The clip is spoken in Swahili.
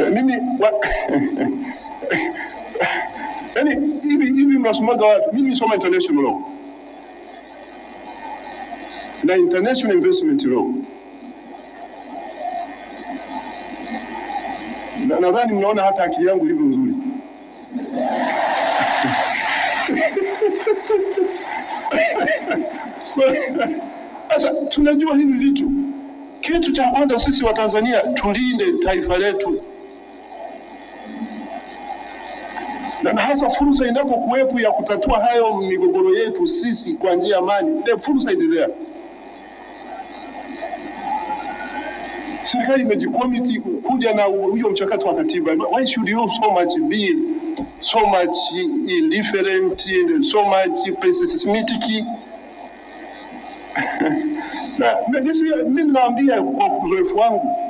Mimi yani hivi mnasomaga watu. Mimi nisoma international law na international investment law. Nadhani mnaona hata akili yangu ilivyo nzuri. Sasa tunajua hivi vitu. Kitu cha kwanza sisi wa Tanzania tulinde taifa letu. Na hasa fursa inapokuwepo ya kutatua hayo migogoro yetu sisi kwa njia ya amani, the fursa is there. Serikali imejikomiti kuja na huyo mchakato wa katiba. Why should you so much be so much indifferent and so much pessimistic? Na mimi naambia kwa uzoefu wangu,